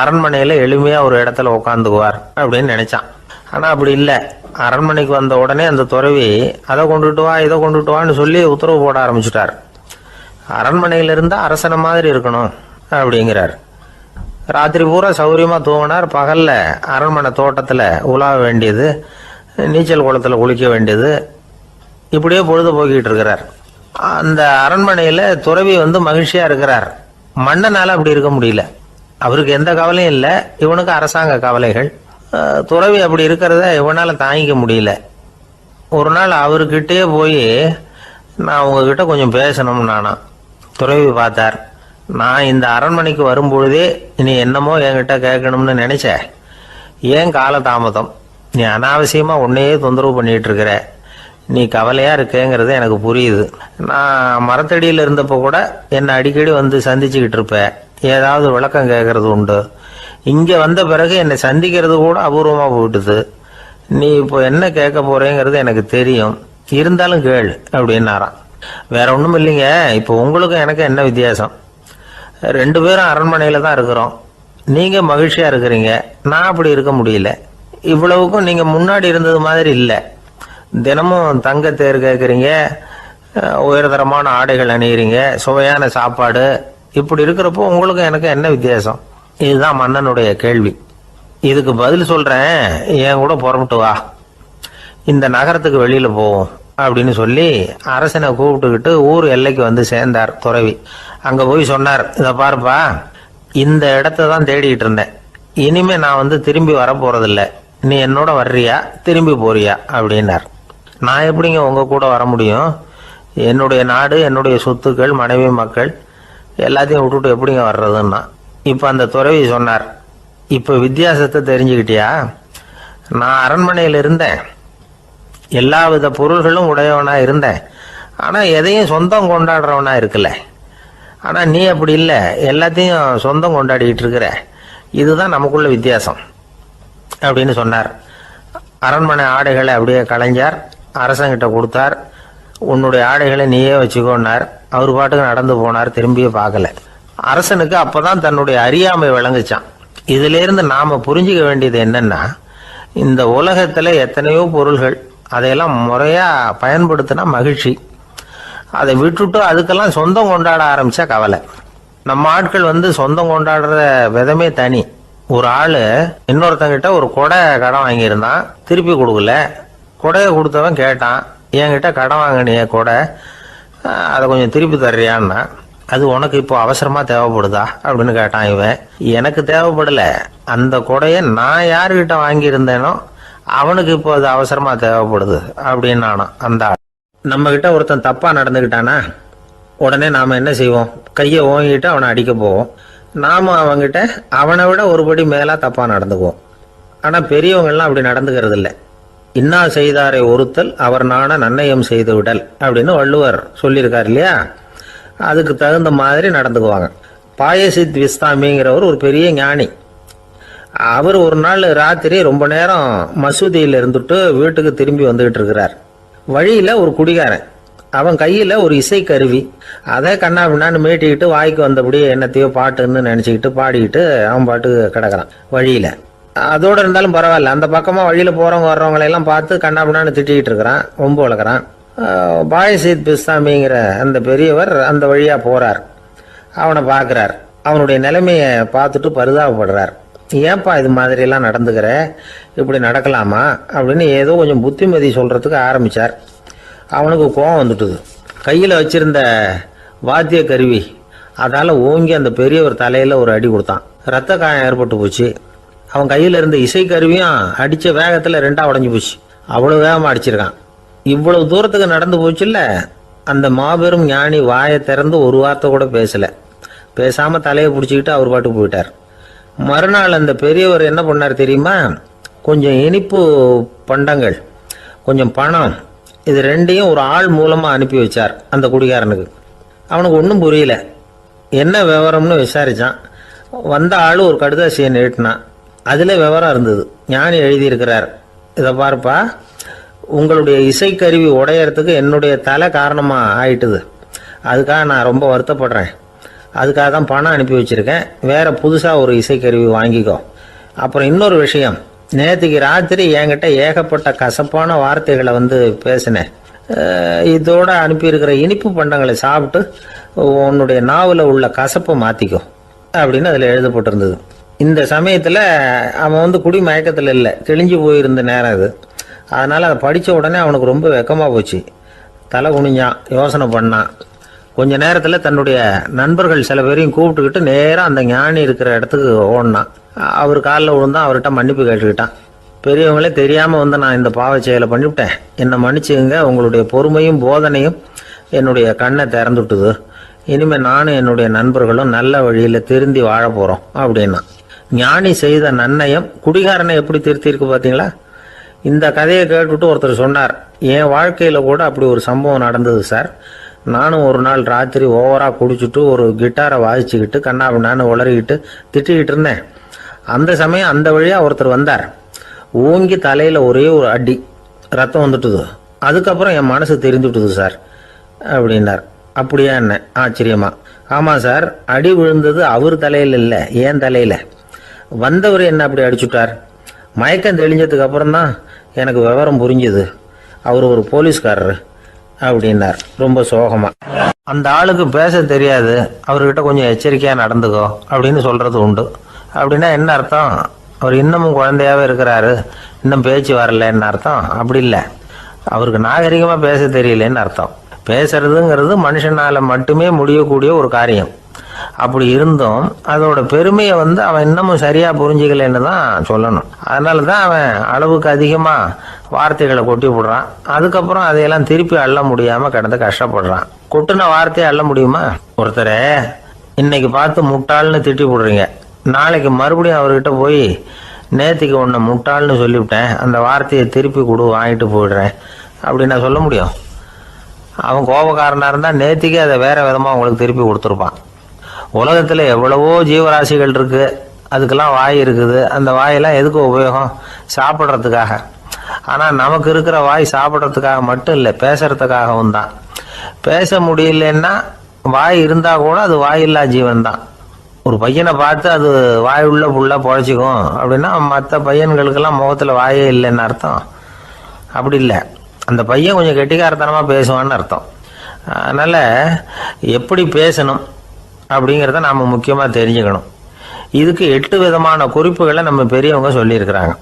அரண்மனையில எளிமையா ஒரு இடத்துல உட்காந்துக்குவார் அப்படின்னு நினைச்சான். ஆனா அப்படி இல்லை. அரண்மனைக்கு வந்த உடனே அந்த துறவி அதை கொண்டுட்டு வா, இதை கொண்டுட்டு வான்னு சொல்லி உத்தரவு போட ஆரம்பிச்சுட்டார். அரண்மனையில இருந்தா அரசனை மாதிரி இருக்கணும் அப்படிங்கிறார். ராத்திரி பூரா சௌரியமா தூங்கினார். பகல்ல அரண்மனை தோட்டத்துல உலாவ வேண்டியது, நீச்சல் குளத்துல குளிக்க வேண்டியது, இப்படியே பொழுது போக்கிட்டு இருக்கிறார். அந்த அரண்மனையில துறவி மகிழ்ச்சியா இருக்கிறார். மன்னனால அப்படி இருக்க முடியல. அவருக்கு எந்த கவலையும் இல்லை, இவனுக்கு அரசாங்க கவலைகள். துறவி அப்படி இருக்கிறத இவனால தாங்கிக்க முடியல. ஒரு நாள் அவர்கிட்டயே போய், நான் உங்ககிட்ட கொஞ்சம் பேசணும் நானா. துறவி பார்த்தார். நான் இந்த அரண்மனைக்கு வரும்பொழுதே நீ என்னமோ என்கிட்ட கேட்கணும்னு நினைச்ச, ஏன் காலதாமதம்? நீ அனாவசியமா உன்னையே தொந்தரவு பண்ணிட்டு இருக்கிற, நீ கவலையா இருக்கேங்கிறது எனக்கு புரியுது. நான் மரத்தடியில் இருந்தப்போ கூட என்னை அடிக்கடி சந்திச்சுக்கிட்டு இருப்ப, ஏதாவது விளக்கம் கேட்கறது உண்டு. இங்க வந்த பிறகு என்னை சந்திக்கிறது கூட அபூர்வமா போயிட்டுது. நீ இப்போ என்ன கேட்க போறேங்கிறது எனக்கு தெரியும், இருந்தாலும் கேளு அப்படின்னாராம். வேற ஒன்றும் இல்லைங்க, இப்போ உங்களுக்கும் எனக்கு என்ன வித்தியாசம்? 2 பேரும் அரண்மனையில தான் இருக்கிறோம். நீங்க மகிழ்ச்சியா இருக்கிறீங்க, நான் அப்படி இருக்க முடியல. இவ்வளவுக்கும் நீங்க முன்னாடி இருந்தது மாதிரி இல்லை. தினமும் தங்க தேர் கேட்குறீங்க, உயர்தரமான ஆடைகள் அணியிறீங்க, சுவையான சாப்பாடு. இப்படி இருக்கிறப்போ உங்களுக்கும் எனக்கு என்ன வித்தியாசம்? இதுதான் மன்னனுடைய கேள்வி. இதுக்கு பதில் சொல்றேன், என் கூட புறப்பட்டு வா, இந்த நகரத்துக்கு வெளியில போவோம் அப்படின்னு சொல்லி அரசனை கூப்பிட்டுக்கிட்டு ஊர் எல்லைக்கு வந்து சேர்ந்தார் துறவி. அங்க போய் சொன்னார், இதை பாருப்பா, இந்த இடத்த தான் தேடிட்டு இருந்தேன். இனிமே நான் வந்து திரும்பி வர போறதில்ல. நீ என்னோட வர்றியா திரும்பி போறியா அப்படின்னார். நான் எப்படிங்க உங்க கூட வர முடியும்? என்னுடைய நாடு, என்னுடைய சொத்துக்கள், மனைவி, மக்கள் எல்லாத்தையும் விட்டுட்டு எப்படிங்க வர்றதுன்னா. இப்ப அந்த துறவி சொன்னார், இப்ப வித்தியாசத்தை தெரிஞ்சுக்கிட்டியா? நான் அரண்மனையில் இருந்தேன், எல்லா வித பொருள்களும் உடையவனா இருந்தேன், ஆனா எதையும் சொந்தம் கொண்டாடுறவனா இருக்கல. ஆனா நீ அப்படி இல்லை, எல்லாத்தையும் சொந்தம் கொண்டாடிட்டு இருக்கிற. இதுதான் நமக்குள்ள வித்தியாசம் அப்படின்னு சொன்னார். அரண்மனை ஆடைகளை அப்படியே களைஞ்சார், அரசங்கிட்ட கொடுத்தார். உன்னுடைய ஆடைகளை நீயே வச்சுக்கோன்னார். அவர் பாட்டுக்கு நடந்து போனார், திரும்பியே பார்க்கல. அரசனுக்கு அப்பதான் தன்னுடைய அறியாமை விளங்குச்சான். இதுல இருந்து நாம புரிஞ்சுக்க வேண்டியது என்னன்னா, இந்த உலகத்துல எத்தனையோ பொருள்கள், அதையெல்லாம் முறையா பயன்படுத்தினா மகிழ்ச்சி. அதை விட்டுட்டு அதுக்கெல்லாம் சொந்தம் கொண்டாட ஆரம்பிச்சா கவலை. நம்ம ஆட்கள் வந்து சொந்தம் கொண்டாடுற விதமே தனி. ஒரு ஆளு இன்னொருத்தங்கிட்ட ஒரு கொடை கடன் வாங்கியிருந்தான், திருப்பி கொடுக்கல. கொடையை கொடுத்தவன் கேட்டான், என்கிட்ட கடன் வாங்கினிய கொடை, அதை கொஞ்சம் திருப்பி தர்றியான்னா. அது உனக்கு இப்போ அவசரமா தேவைப்படுதா அப்படின்னு கேட்டான் இவன். எனக்கு தேவைப்படல, அந்த கொடையை நான் யாருக்கிட்ட வாங்கியிருந்தேனோ அவனுக்கு இப்போ அது அவசரமா தேவைப்படுது அப்படின்னு அந்த ஆள். நம்ம கிட்ட ஒருத்தன் தப்பா நடந்துக்கிட்டானா உடனே நாம என்ன செய்வோம்? கையை ஓங்கிட்டு அவனை அடிக்க போவோம். நாம அவங்கிட்ட அவனை விட ஒருபடி மேலா தப்பா நடந்துக்குவோம். ஆனா பெரியவங்கெல்லாம் அப்படி நடந்துக்கிறது இல்லை. இன்னா செய்தாரை ஒருத்தல் அவர் நாண நன்னயம் செய்து விடல் அப்படின்னு வள்ளுவர் சொல்லியிருக்காரு இல்லையா? அதுக்கு தகுந்த மாதிரி நடந்துக்குவாங்க. பாயசித் விஸ்தாமிங்கிறவர் ஒரு பெரிய ஞானி. அவர் ஒரு நாள் ராத்திரி ரொம்ப நேரம் மசூதியில் இருந்துட்டு வீட்டுக்கு திரும்பி வந்துகிட்டு இருக்கிறார். வழியில ஒரு குடிகாரன், அவன் கையில ஒரு இசைக்கருவி, அதை கண்ணா பின்னான்னு மீட்டிக்கிட்டு வாய்க்கு வந்தபடி என்னத்தையோ பாட்டுன்னு நினைச்சுக்கிட்டு பாடிக்கிட்டு அவன் பாட்டுக்கு கிடக்குறான் வழியில. அதோட இருந்தாலும் பரவாயில்ல, அந்த பக்கமா வழியில போறவங்க வர்றவங்களை எல்லாம் பார்த்து கண்ணா பின்னான்னு திட்டிக்கிட்டு இருக்கிறான், ரொம்ப வளர்க்குறான். பாயசீத் பிஸ்தாமிங்கிற அந்த பெரியவர் அந்த வழியா போறார். அவனை பார்க்கிறார். அவனுடைய நிலைமையை பார்த்துட்டு பரிதாபப்படுறார். ஏன்பா இது மாதிரி எல்லாம் நடந்துக்கிற, இப்படி நடக்கலாமா அப்படின்னு ஏதோ கொஞ்சம் புத்திமதி சொல்றதுக்கு ஆரம்பிச்சார். அவனுக்கு கோபம் வந்துட்டுது. கையில் வச்சிருந்த வாத்திய கருவி அதால ஓங்கி அந்த பெரியவர் தலையில ஒரு அடி கொடுத்தான். ரத்த காயம் ஏற்பட்டு போச்சு. அவன் கையில இருந்த இசை கருவியும் அடிச்ச வேகத்துல 2ஆ உடைஞ்சு போச்சு. அவ்வளவு வேகமா அடிச்சிருக்கான். இவ்வளவு தூரத்துக்கு நடந்து போச்சுல்ல, அந்த மாபெரும் ஞானி வாயை திறந்து ஒரு வார்த்தை கூட பேசல. பேசாம தலையை பிடிச்சிக்கிட்டு அவர் பாட்டுக்கு போயிட்டார். மறுநாள் அந்த பெரியவர் என்ன பண்ணார் தெரியுமா? கொஞ்சம் இனிப்பு பண்டங்கள், கொஞ்சம் பணம், இது 2ஐயும் ஒரு ஆள் மூலமா அனுப்பி வச்சார் அந்த குடிகாரனுக்கு. அவனுக்கு ஒன்றும் புரியல. என்ன விவரம்னு விசாரிச்சான். வந்த ஆள் ஒரு கடுதாசியை நீட்டினான். அதுல விவரம் இருந்தது. ஞானி எழுதியிருக்கிறார், இதை பாருப்பா, உங்களுடைய இசைக்கருவி உடையறதுக்கு என்னுடைய தலை காரணமா ஆயிட்டுது. அதுக்காக நான் ரொம்ப வருத்தப்படுறேன். அதுக்காக தான் பணம் அனுப்பி வச்சிருக்கேன். வேற புதுசா ஒரு இசைக்கருவி வாங்கிக்கோ. அப்புறம் இன்னொரு விஷயம், நேற்றுக்கு ராத்திரி என்கிட்ட ஏகப்பட்ட கசப்பான வார்த்தைகளை வந்து பேசினேன். இதோட அனுப்பியிருக்கிற இனிப்பு பண்டங்களை சாப்பிட்டு உன்னுடைய நாவில் உள்ள கசப்பை மாத்திக்கோ அப்படின்னு அதில் எழுதப்பட்டிருந்தது. இந்த சமயத்தில் அவன் வந்து குடி மயக்கத்தில் இல்லை, கிழிஞ்சு போயிருந்த நேரம் இது. அதனால அதை படித்த உடனே அவனுக்கு ரொம்ப வெக்கமாக போச்சு. தலை குனிஞ்சான், யோசனை பண்ணான். கொஞ்ச நேரத்தில் தன்னுடைய நண்பர்கள் சில பேரையும் கூப்பிட்டுக்கிட்டு நேராக அந்த ஞானி இருக்கிற இடத்துக்கு ஓடினான். அவர் காலில் விழுந்தான், அவர்கிட்ட மன்னிப்பு கேட்டுக்கிட்டான். பெரியவங்களே தெரியாமல் வந்து நான் இந்த பாவ செயலை பண்ணிவிட்டேன், என்னை மன்னிச்சுங்க, உங்களுடைய பொறுமையும் போதனையும் என்னுடைய கண்ணை திறந்துட்டுது. இனிமேல் நானும் என்னுடைய நண்பர்களும் நல்ல வழியில் திருந்தி வாழ போகிறோம் அப்படின்னா. ஞானி செய்த நன்னயம் குடிகாரனை எப்படி திருத்திருக்கு பார்த்தீங்களா? இந்த கதையை கேட்டுவிட்டு ஒருத்தர் சொன்னார், என் வாழ்க்கையில் கூட அப்படி ஒரு சம்பவம் நடந்தது சார். நானும் ஒரு நாள் ராத்திரி ஓவராக குடிச்சிட்டு ஒரு கிட்டாரை வாசிச்சுக்கிட்டு கண்ணாபின்னான்னு உளறிக்கிட்டு திட்டிக்கிட்டு இருந்தேன். அந்த சமயம் அந்த வழியாக ஒருத்தர் வந்தார். ஓங்கி தலையில் ஒரே ஒரு அடி, ரத்தம் வந்துட்டுது. அதுக்கப்புறம் என் மனசு தெரிஞ்சுட்டுது சார் அப்படின்னார். அப்படியா என்ன ஆச்சரியமா? ஆமாம் சார், அடி விழுந்தது அவர் தலையில் இல்லை, ஏன் தலையில். வந்தவர் என்ன அப்படி அடிச்சுட்டார். மயக்கம் தெளிஞ்சதுக்கு அப்புறம் தான் எனக்கு விவரம் புரிஞ்சுது, அவர் ஒரு போலீஸ்காரரு அப்படின்னார் ரொம்ப சோகமா. அந்த ஆளுக்கு பேச தெரியாது, அவர்கிட்ட கொஞ்சம் எச்சரிக்கையாக நடந்துக்கோ அப்படின்னு சொல்றது உண்டு. அப்படின்னா என்ன அர்த்தம்? அவர் இன்னமும் குழந்தையாவே இருக்கிறாரு, இன்னும் பேச்சு வரலன்னு அர்த்தம்? அப்படி இல்லை, அவருக்கு நாகரிகமாக பேச தெரியலன்னு அர்த்தம். பேசுறதுங்கிறது மனுஷனால மட்டுமே முடியக்கூடிய ஒரு காரியம். அப்படி இருந்தும் அதோட பெருமையை அவன் இன்னமும் சரியா புரிஞ்சுக்கலன்னு தான் சொல்லணும். அதனால தான் அவன் அளவுக்கு அதிகமா வார்த்தைகளை கொட்டி விடுறான். அதுக்கப்புறம் அதையெல்லாம் திருப்பி அள்ள முடியாம கிடந்து கஷ்டப்படுறான். கொட்டின வார்த்தையை அள்ள முடியுமா? ஒருத்தரை இன்னைக்கு பார்த்து முட்டாள்னு திட்டி விடுறீங்க, நாளைக்கு மறுபடியும் அவர்கிட்ட போய் நேத்திக்கு ஒன்று முட்டாள்னு சொல்லிவிட்டேன், அந்த வார்த்தையை திருப்பி கொடு, வாங்கிட்டு போயிடுறேன் அப்படின்னு நான் சொல்ல முடியும்? அவன் கோபக்காரனாக இருந்தால் நேத்திக்கு அதை வேற விதமாக உங்களுக்கு திருப்பி கொடுத்துருப்பான். உலகத்தில் எவ்வளவோ ஜீவராசிகள் இருக்குது, அதுக்கெல்லாம் வாய் இருக்குது. அந்த வாயெல்லாம் எதுக்கு உபயோகம்? சாப்பிட்றதுக்காக. ஆனால் நமக்கு இருக்கிற வாய் சாப்பிட்றதுக்காக மட்டும் இல்லை, பேசுறதுக்காகவும் தான். பேச முடியலன்னா வாய் இருந்தால் கூட அது வாயில்லா ஜீவன் தான். ஒரு பையனை பார்த்து அது வாய் உள்ள புள்ள பொழைச்சிக்கும் அப்படின்னா மற்ற பையன்களுக்கெல்லாம் முகத்தில் வாயே இல்லைன்னு அர்த்தம்? அப்படி இல்லை, அந்த பையன் கொஞ்சம் கெட்டிக்காரத்தனமாக பேசுவான்னு அர்த்தம். அதனால் எப்படி பேசணும் அப்படிங்கிறத நாம் முக்கியமாக தெரிஞ்சுக்கணும். இதுக்கு 8 விதமான குறிப்புகளை நம்ம பெரியவங்க சொல்லியிருக்கிறாங்க.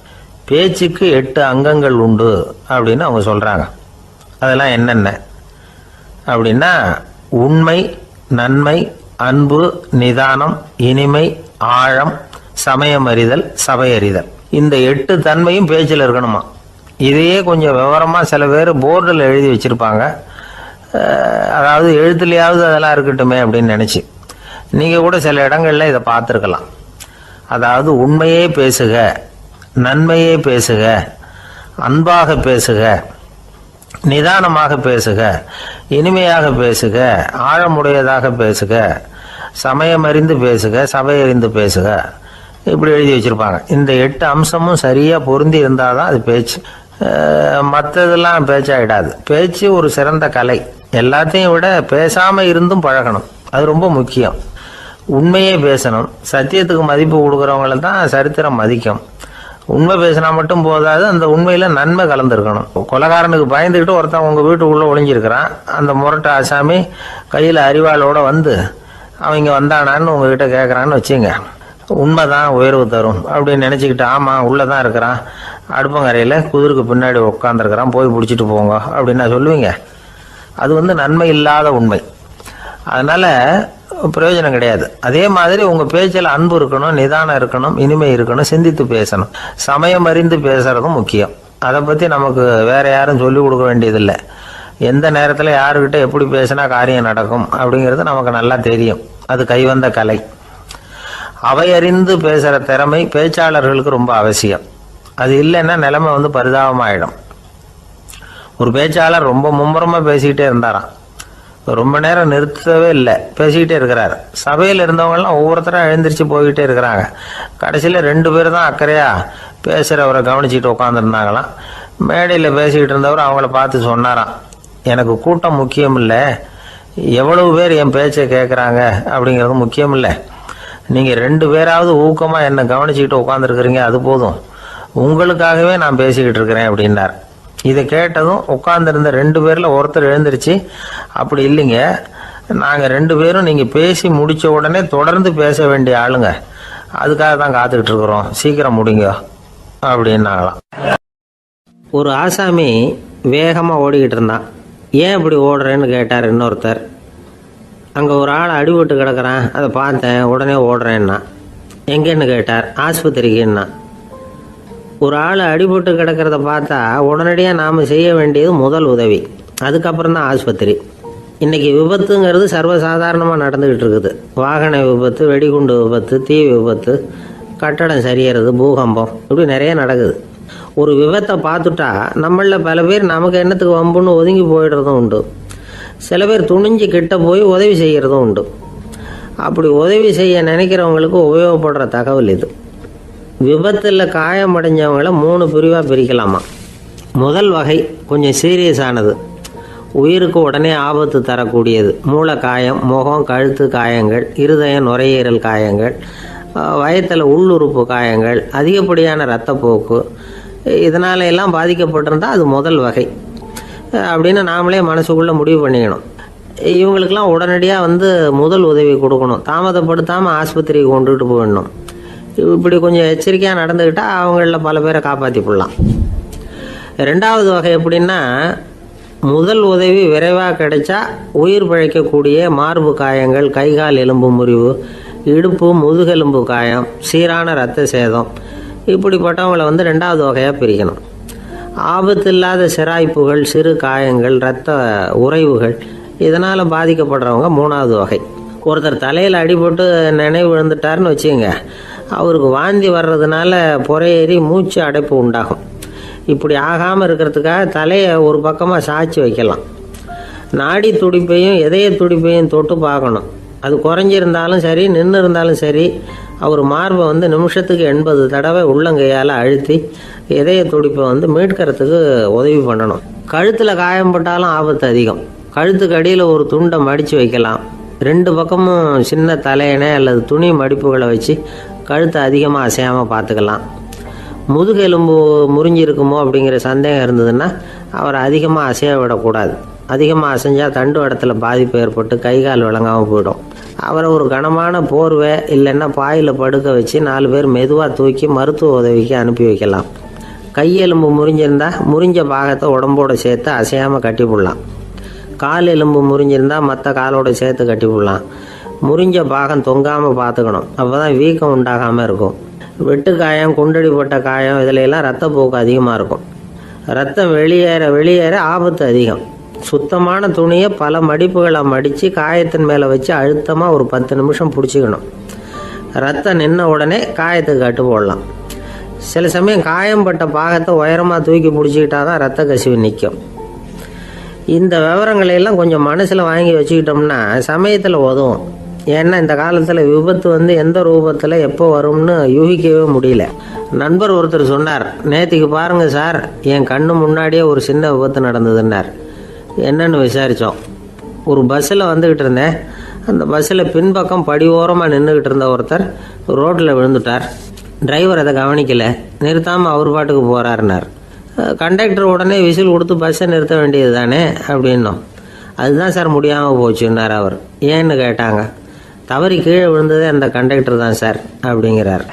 பேச்சுக்கு 8 அங்கங்கள் உண்டு அப்படின்னு அவங்க சொல்கிறாங்க. அதெல்லாம் என்னென்ன அப்படின்னா, உண்மை, நன்மை, அன்பு, நிதானம், இனிமை, ஆழம், சமயமறிதல், சபையறிதல். இந்த 8 தன்மையும் பேச்சில் இருக்கணுமா. இதையே கொஞ்சம் விவரமாக சில பேர் போர்டில் எழுதி வச்சுருப்பாங்க. அதாவது எழுத்துலையாவது அதெல்லாம் இருக்கட்டுமே அப்படின்னு நினச்சி நீங்கள் கூட சில இடங்களில் இதை பார்த்துருக்கலாம். அதாவது உண்மையே பேசுக, நன்மையே பேசுக, அன்பாக பேசுக, நிதானமாக பேசுக, இனிமையாக பேசுக, ஆழமுடையதாக பேசுக, சமயமறிந்து பேசுக, சபையறிந்து பேசுக, இப்படி எழுதி வச்சுருப்பாங்க. இந்த 8 அம்சமும் சரியாக பொருந்தி இருந்தால் தான் அது பேச்சு. மற்றதெல்லாம் பேச்சாயிடாது. பேச்சு ஒரு சிறந்த கலை. எல்லாத்தையும் விட பேசாமல் இருந்தும் பழகணும், அது ரொம்ப முக்கியம். உண்மையே பேசணும். சத்தியத்துக்கு மதிப்பு கொடுக்குறவங்கள தான் சரித்திரம் மதிக்கும். உண்மை பேசினா மட்டும் போதாது, அந்த உண்மையில் நன்மை கலந்துருக்கணும். கொலைகாரனுக்கு பயந்துக்கிட்டு ஒருத்தன் உங்கள் வீட்டுக்குள்ளே ஒளிஞ்சிருக்கிறான். அந்த முரட்டு ஆசாமி கையில் அறிவாளோடு வந்து அவன் இங்கே வந்தானான்னு உங்ககிட்ட கேட்குறான்னு வச்சுங்க. உண்மைதான் உயர்வு தரும் அப்படின்னு நினச்சிக்கிட்டு, ஆமாம் உள்ளே தான் இருக்கிறான், அடுப்பங்கரையில் குதிருக்கு பின்னாடி உட்காந்துருக்கிறான், போய் பிடிச்சிட்டு போங்க அப்படின்னு நான் சொல்லுவீங்க? அது நன்மை இல்லாத உண்மை. அதனால் பிரயோஜனம் கிடையாது. அதே மாதிரி உங்கள் பேச்சில் அன்பு இருக்கணும், நிதானம் இருக்கணும், இனிமை இருக்கணும், சிந்தித்து பேசணும். சமயம் அறிந்து பேசுறதும் முக்கியம். அதை பற்றி நமக்கு வேற யாரும் சொல்லிக் கொடுக்க வேண்டியதில்லை. எந்த நேரத்தில் யாருக்கிட்ட எப்படி பேசினா காரியம் நடக்கும் அப்படிங்கிறது நமக்கு நல்லா தெரியும். அது கைவந்த கலை. அவையறிந்து பேசுகிற திறமை பேச்சாளர்களுக்கு ரொம்ப அவசியம். அது இல்லைன்னா நிலைமை பரிதாபமாயிடும். ஒரு பேச்சாளர் ரொம்ப மும்முரமாக பேசிக்கிட்டே இருந்தாராம். ரொம்ப நேரம் நிறுத்தவே இல்லை, பேசிக்கிட்டே இருக்கிறார். சபையில் இருந்தவங்கலாம் ஒவ்வொருத்தரும் எழுந்திரிச்சு போய்கிட்டே இருக்கிறாங்க. கடைசியில் 2 பேர் தான் அக்கறையாக பேசுகிறவரை கவனிச்சுட்டு உட்காந்துருந்தாங்களாம். மேடையில் பேசிக்கிட்டு இருந்தவர் அவங்கள பார்த்து சொன்னாராம், எனக்கு கூட்டம் முக்கியம் இல்லை, எவ்வளவு பேர் என் பேச்சை கேட்குறாங்க அப்படிங்கிறது முக்கியம் இல்லை. நீங்கள் 2 பேராவது ஊக்கமாக என்னை கவனிச்சுக்கிட்டு உட்காந்துருக்குறீங்க, அது போதும். உங்களுக்காகவே நான் பேசிக்கிட்டு இருக்கிறேன் அப்படின்னார். இதை கேட்டதும் உட்காந்துருந்த 2 பேரில் ஒருத்தர் எழுந்திருச்சு, அப்படி இல்லைங்க, நாங்கள் 2 பேரும் நீங்கள் பேசி முடித்த உடனே தொடர்ந்து பேச வேண்டிய ஆளுங்க, அதுக்காக தான் காத்துக்கிட்டு இருக்கிறோம், சீக்கிரம் முடிங்க அப்படின்னாங்களாம். ஒரு ஆசாமி வேகமாக ஓடிக்கிட்டு இருந்தான். ஏன் இப்படி ஓடுறேன்னு கேட்டார் இன்னொருத்தர். அங்கே ஒரு ஆள் அடிபட்டு கிடக்கிறான், அதை பார்த்தேன், உடனே ஓடுறேன்னா. எங்கேன்னு கேட்டார். ஆஸ்பத்திரிக்குன்னா. ஒரு ஆள் அடிபட்டு கிடக்கிறத பார்த்தா உடனடியாக நாம் செய்ய வேண்டியது முதல் உதவி, அதுக்கப்புறம் தான் ஆஸ்பத்திரி. இன்றைக்கி விபத்துங்கிறது சர்வசாதாரணமாக நடந்துக்கிட்டு இருக்குது. வாகன விபத்து, வெடிகுண்டு விபத்து, தீ விபத்து, கட்டடம் சரியறது, பூகம்பம், இப்படி நிறைய நடக்குது. ஒரு விபத்தை பார்த்துட்டா நம்மளில் பல பேர் நமக்கு என்னத்துக்கு வம்புன்னு ஒதுங்கி போயிடுறதும் உண்டு. சில பேர் துணிஞ்சு கிட்ட போய் உதவி செய்கிறதும் உண்டு. அப்படி உதவி செய்ய நினைக்கிறவங்களுக்கு உபயோகப்படுற தகவல் இது. விபத்தில் காயமடைஞ்சவங்களை 3 பிரிவாக பிரிக்கலாமா. முதல் வகை கொஞ்சம் சீரியஸானது, உயிருக்கு உடனே ஆபத்து தரக்கூடியது. மூளை காயம், முகம் கழுத்து காயங்கள், இருதயம் நுரையீரல் காயங்கள், வயத்தில் உள்ளுறுப்பு காயங்கள், அதிகப்படியான இரத்தப்போக்கு, இதனால எல்லாம் பாதிக்கப்பட்டிருந்தால் அது முதல் வகை அப்படின்னு நாமளே மனசுக்குள்ளே முடிவு பண்ணிக்கணும். இவங்களுக்கெல்லாம் உடனடியாக முதல் உதவி கொடுக்கணும். தாமதப்படுத்தாமல் ஆஸ்பத்திரிக்கு கொண்டுகிட்டு போயிடணும். இப்படி கொஞ்சம் எச்சரிக்கையாக நடந்துக்கிட்டால் அவங்களில் பல பேரை காப்பாற்றி போடலாம். 2வது வகை எப்படின்னா, முதல் உதவி விரைவாக கிடைச்சா உயிர் பிழைக்கக்கூடிய மார்பு காயங்கள், கைகால் எலும்பு முறிவு, இடுப்பு முதுகெலும்பு காயம், சீரான இரத்த சேதம், இப்படிப்பட்டவங்களை 2வது வகையாக பிரிக்கணும். ஆபத்து இல்லாத சிராய்ப்புகள், சிறு காயங்கள், இரத்த உறைவுகள், இதனால் பாதிக்கப்படுறவங்க 3வது வகை. ஒருத்தர் தலையில் அடிபட்டு நினைவு இழந்துட்டாருன்னு வச்சுங்க, அவருக்கு வாந்தி வர்றதுனால புறையேறி மூச்சு அடைப்பு உண்டாகும். இப்படி ஆகாமல் இருக்கிறதுக்காக தலையை ஒரு பக்கமாக சாய்ச்சி வைக்கலாம். நாடி துடிப்பையும் இதய துடிப்பையும் தொட்டு பார்க்கணும். அது குறைஞ்சிருந்தாலும் சரி, நின்று இருந்தாலும் சரி, அவர் மார்பை நிமிஷத்துக்கு 80 தடவை உள்ளங்கையால் அழுத்தி இதய துடிப்பை மீட்கிறதுக்கு உதவி பண்ணணும். கழுத்தில் காயம்பட்டாலும் ஆபத்து அதிகம். கழுத்துக்கு அடியில் ஒரு துண்டை மடித்து வைக்கலாம். 2 பக்கமும் சின்ன தலையணை அல்லது துணி மடிப்புகளை வச்சு கழுத்தை அதிகமாக அசையாமல் பார்த்துக்கலாம். முதுகெலும்பு முறிஞ்சிருக்குமோ அப்படிங்கிற சந்தேகம் இருந்ததுன்னா அவரை அதிகமாக அசைய விடக்கூடாது. அதிகமாக அசைஞ்சால் தண்டு வடத்தில் பாதிப்பு ஏற்பட்டு கைகால் விளங்காமல் போயிடும். அவரை ஒரு கனமான போர்வை இல்லைன்னா பாயில் படுக்க வச்சு 4 பேர் மெதுவாக தூக்கி மருத்துவ உதவிக்கு அனுப்பி வைக்கலாம். கையெலும்பு முறிஞ்சிருந்தால் முறிஞ்ச பாகத்தை உடம்போடு சேர்த்து அசையாமல் கட்டி போடலாம். கால் எலும்பு முறிஞ்சிருந்தால் மற்ற காலோடு சேர்த்து கட்டி போடலாம். முறிஞ்ச பாகம் தொங்காமல் பார்த்துக்கணும். அப்போ தான் வீக்கம் உண்டாகாமல் இருக்கும். வெட்டு காயம், குண்டடிப்பட்ட காயம், இதிலெல்லாம் இரத்தப்போக்கு அதிகமாக இருக்கும். ரத்தம் வெளியேற ஆபத்து அதிகம். சுத்தமான துணியை பல மடிப்புகளை மடித்து காயத்தின் மேலே வச்சு அழுத்தமாக ஒரு 10 நிமிஷம் பிடிச்சிக்கணும். ரத்தம் நின்ன உடனே காயத்துக்கு கட்டு போடலாம். சில சமயம் காயம்பட்ட பாகத்தை உயரமாக தூக்கி பிடிச்சிக்கிட்டா தான் ரத்த கசிவு நிற்கும். இந்த விவரங்களையெல்லாம் கொஞ்சம் மனசில் வாங்கி வச்சுக்கிட்டோம்னா சமயத்தில் உதவும். ஏன்னா இந்த காலத்தில் விபத்து எந்த ரூபத்தில் எப்போ வரும்னு யூகிக்கவே முடியல. நண்பர் ஒருத்தர் சொன்னார், நேற்றுக்கு பாருங்கள் சார், என் கண்ணு முன்னாடியே ஒரு சின்ன விபத்து நடந்ததுன்னார். என்னன்னு விசாரித்தோம். ஒரு பஸ்ஸில் வந்துக்கிட்டு இருந்தேன். அந்த பஸ்ஸில் பின்பக்கம் படி ஓரமாக நின்றுக்கிட்டு இருந்த ஒருத்தர் ரோட்டில் விழுந்துட்டார். டிரைவர் அதை கவனிக்கலை, நிறுத்தாமல் அவர் பாட்டுக்கு போகிறாருனார். கண்டக்டர் உடனே விசில் கொடுத்து பஸ்ஸை நிறுத்த வேண்டியது தானே அப்படின்னோம். அதுதான் சார் முடியாமல் போச்சுன்னார் அவர். ஏன்னு கேட்டாங்க. தவறி கீழே விழுந்ததே அந்த கண்டக்டர் தான் சார் அப்படிங்கிறார்.